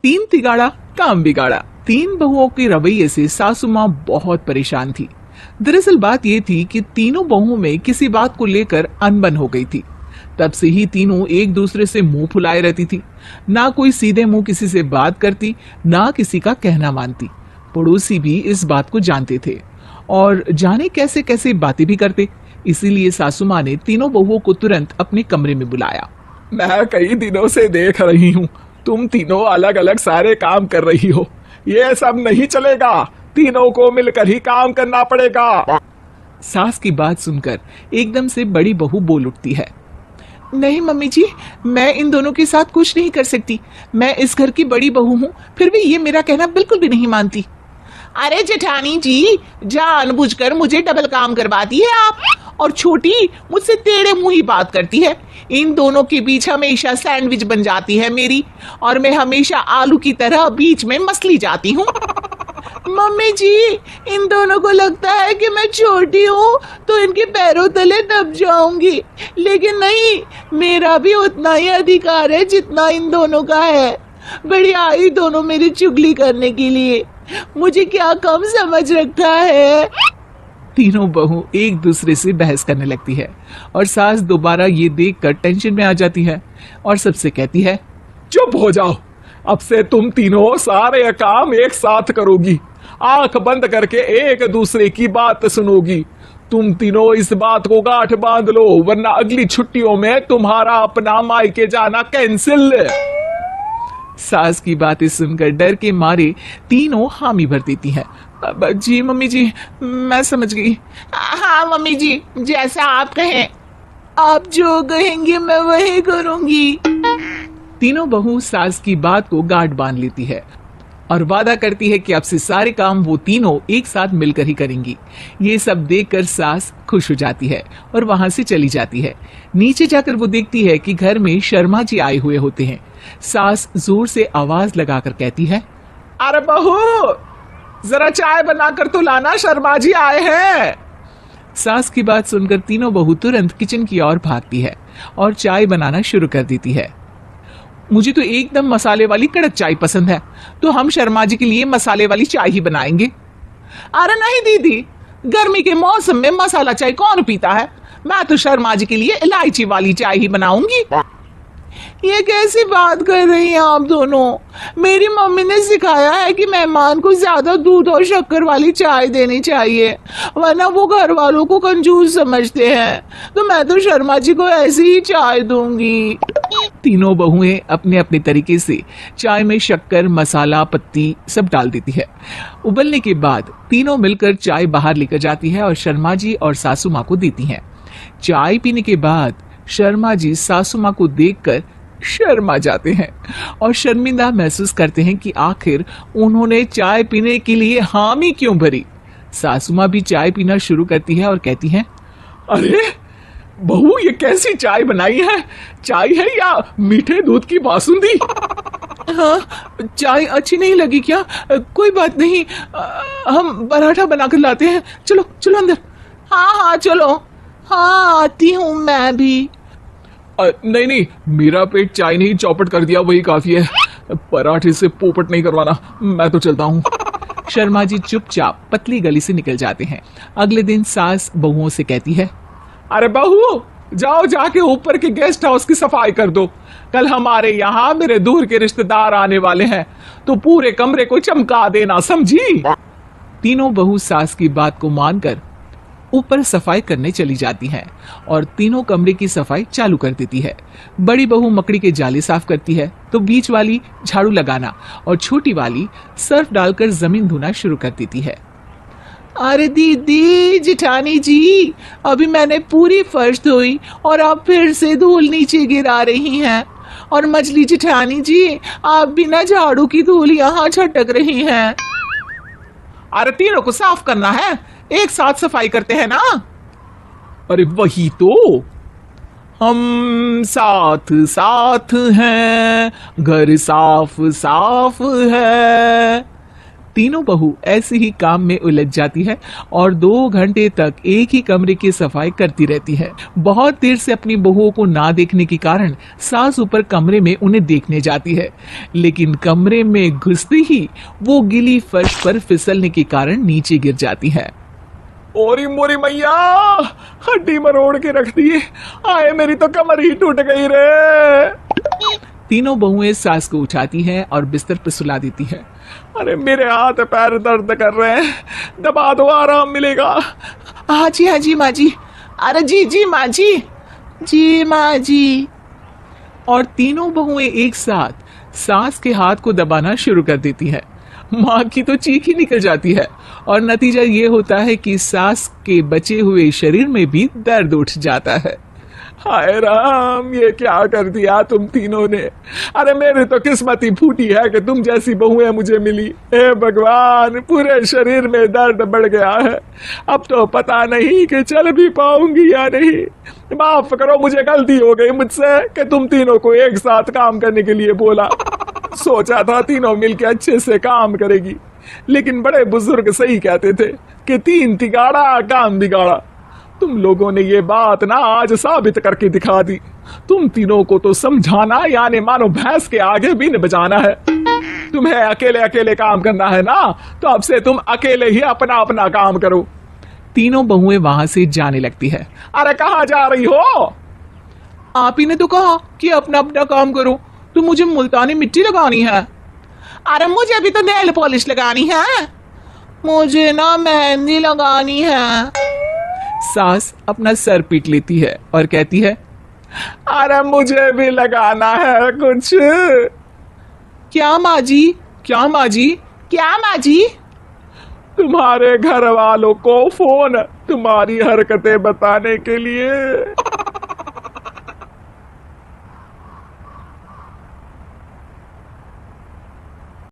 तीन तिगाड़ा काम बिगाड़ा। तीन बहुओं के रवैये से सासू माँ बहुत परेशान थी। दरअसल बात ये थी कि तीनों बहुओं में किसी बात को लेकर अनबन हो गई थी। तब से ही तीनों एक दूसरे से मुंह फुलाए रहती थी। ना कोई सीधे मुंह किसी से बात करती, ना किसी का कहना मानती। पड़ोसी भी इस बात को जानते थे और जाने कैसे कैसे बातें भी करते। इसीलिए सासू माँ ने तीनों बहुओं को तुरंत अपने कमरे में बुलाया। मैं कई दिनों से देख रही हूँ, तुम तीनों अलग अलग सारे काम कर रही हो। ये सब नहीं चलेगा, तीनों को मिलकर ही काम करना पड़ेगा। सास की बात सुनकर एकदम से बड़ी बहू बोल उठती है। नहीं मम्मी जी, मैं इन दोनों के साथ कुछ नहीं कर सकती। मैं इस घर की बड़ी बहू हूँ, फिर भी ये मेरा कहना बिल्कुल भी नहीं मानती। अरे जेठानी जी, जानबूझकर मुझे डबल काम करवाती है आप, और छोटी मुझसे टेढ़े मुंह ही बात करती है। इन दोनों के बीच हमेशा सैंडविच बन जाती है मेरी, और मैं हमेशा आलू की तरह बीच में मसली जाती हूँ। मम्मी जी, इन दोनों को लगता है कि मैं छोटी हूँ तो इनके पैरों तले दब जाऊंगी, लेकिन नहीं, मेरा भी उतना ही अधिकार है जितना इन दोनों का है। बड़ी आई दोनों मेरी चुगली करने के लिए, मुझे क्या कम समझ रखा है। तीनों बहू एक दूसरे से बहस करने लगती है और सास दोबारा ये देखकर टेंशन में आ जाती है और सबसे कहती है, चुप हो जाओ, अब से तुम तीनों सारे काम एक साथ करोगी, आंख बंद करके एक दूसरे की बात सुनोगी। तुम तीनों इस बात को गांठ बांध लो, वरना अगली छुट्टियों में तुम्हारा अपना मायके जाना कैंसिल। सास की बातें सुनकर डर के मारे तीनों हामी भर देती हैं। जी मम्मी जी, मैं समझ गई। हाँ मम्मी जी, जैसा आप कहें। आप जो कहेंगे मैं वही करूंगी। तीनों बहू सास की बात को गांठ बांध लेती है और वादा करती है कि अब से सारे काम वो तीनों एक साथ मिलकर ही करेंगी। ये सब देखकर सास खुश हो जाती है और वहां से चली जाती है। नीचे जाकर वो देखती है कि घर में शर्मा जी आए हुए होते हैं। सास जोर से आवाज लगाकर कहती है, अरे बहू, जरा चाय बनाकर तो लाना, शर्मा जी आए हैं। सास की बात सुनकर तीनों बहू तुरंत किचन की ओर भागती है और चाय बनाना शुरू कर देती है। मुझे तो एकदम मसाले वाली कड़क चाय पसंद है, तो हम शर्मा जी के लिए मसाले वाली चाय ही बनाएंगे। अरे नहीं दीदी, गर्मी के मौसम में मसाला चाय कौन पीता है? मैं तो शर्मा जी के लिए इलायची वाली चाय ही बनाऊंगी। ये कैसी बात कर रही हैं आप दोनों? मेरी मम्मी ने सिखाया है कि मेहमान को ज्यादा दूध और शक्कर वाली चाय देनी चाहिए, वरना वो घर वालों को कंजूस समझते हैं। तो मैं तो शर्मा जी को ऐसी ही चाय दूंगी। तीनों बहुएं अपने अपने तरीके से चाय में शक्कर, मसाला, पत्ती सब डाल देती है। उबलने के बाद तीनों मिलकर चाय बाहर लेकर जाती है और शर्मा जी और सासू माँ को देती हैं। चाय पीने के बाद शर्मा जी सासू माँ को देखकर शर्मा जाते हैं और शर्मिंदा महसूस करते हैं कि आखिर उन्होंने चाय पीने के लिए हामी क्यों भरी। सासू माँ भी चाय पीना शुरू करती है और कहती हैं, अरे बहू, ये कैसी चाय बनाई है? चाय है या मीठे दूध की बासुंदी? हाँ, चाय अच्छी नहीं लगी क्या? कोई बात नहीं, हम पराठा बनाकर लाते हैं। चलो चलो अंदर। हाँ हाँ चलो, हाँ आती हूँ मैं भी। नहीं नहीं, मेरा पेट चाय नहीं चौपट कर दिया, वही काफी है। पराठे से पोपट नहीं करवाना, मैं तो चलता हूँ। शर्मा जी चुपचाप पतली गली से निकल जाते हैं। अगले दिन सास बहुओं से कहती है, अरे बहू, जाओ जाके ऊपर के गेस्ट हाउस की सफाई कर दो। कल हमारे यहाँ मेरे दूर के रिश्तेदार आने वाले हैं, तो पूरे कमरे को चमका देना, समझी? तीनों बहू सास की बात को मानकर ऊपर सफाई करने चली जाती हैं और तीनों कमरे की सफाई चालू कर देती है। बड़ी बहू मकड़ी के जाले साफ करती है, तो बीच वाली झाड़ू लगाना और छोटी वाली सर्फ डालकर जमीन धोना शुरू कर देती है। अरे दीदी, जेठानी जी, अभी मैंने पूरी फर्श धोई और आप फिर से धूल नीचे गिरा रही हैं। और मछली जेठानी जी, आप बिना झाड़ू की धूल यहाँ छटक रही हैं। अरे तीनों को साफ करना है, एक साथ सफाई करते हैं ना। अरे वही तो, हम साथ साथ हैं, घर साफ साफ है। तीनों बहू ऐसे ही काम में उलझ जाती है और 2 घंटे तक एक ही कमरे की सफाई करती रहती है। बहुत देर से अपनी बहुओं को ना देखने के कारण सास ऊपर कमरे में उन्हें देखने जाती है, लेकिन कमरे में घुसते ही वो गीली फर्श पर फिसलने के कारण नीचे गिर जाती है। ओरी मोरी मैया, हड्डी मरोड़ के रख दी। आए मेरी तो कमर ही टूट गई रे। तीनों बहुएं सास को उठाती हैं और बिस्तर पर सुला देती है। अरे मेरे हाथ पैर दर्द कर रहे हैं, दबा दो आराम मिलेगा। हाँ जी माँ जी। अरे जी माँ जी माँ जी। और तीनों बहुएं एक साथ सास के हाथ को दबाना शुरू कर देती है। माँ की तो चीख ही निकल जाती है और नतीजा ये होता है कि सास के बचे हुए शरीर में भी दर्द उठ जाता है। हाय राम, ये क्या कर दिया तुम तीनों ने। अरे मेरी तो किस्मत ही फूटी है कि तुम जैसी बहुएं मुझे मिली। हे भगवान, पूरे शरीर में दर्द बढ़ गया है। अब तो पता नहीं कि चल भी पाऊंगी या नहीं। माफ करो, मुझे गलती हो गई मुझसे कि तुम तीनों को एक साथ काम करने के लिए बोला। सोचा था तीनों मिलके अच्छे से काम करेगी, लेकिन बड़े बुजुर्ग सही कहते थे कि 3 तिगाड़ा काम बिगाड़ा। तुम लोगों ने ये बात ना आज साबित करके दिखा दी। तुम तीनों को तो समझाना यानी मानो भैंस के आगे बीन बजाना है। तुम्हें अकेले अकेले काम करना है ना, तो अब से तुम अकेले ही अपना अपना काम करो। तीनों बहुएं वहां से जाने लगती है। अरे कहाँ जा रही हो? आप ही ने तो कहा कि अपना अपना काम करो, तो मुझे मुल्तानी मिट्टी लगानी है। अरे मुझे अभी तो नेल पॉलिश लगानी है। मुझे ना मेहंदी लगानी है। सास अपना सर पीट लेती है और कहती है, अरे मुझे भी लगाना है कुछ। क्या माँ जी? क्या माँ जी? क्या माँ जी? तुम्हारे घर वालों को फोन तुम्हारी हरकतें बताने के लिए।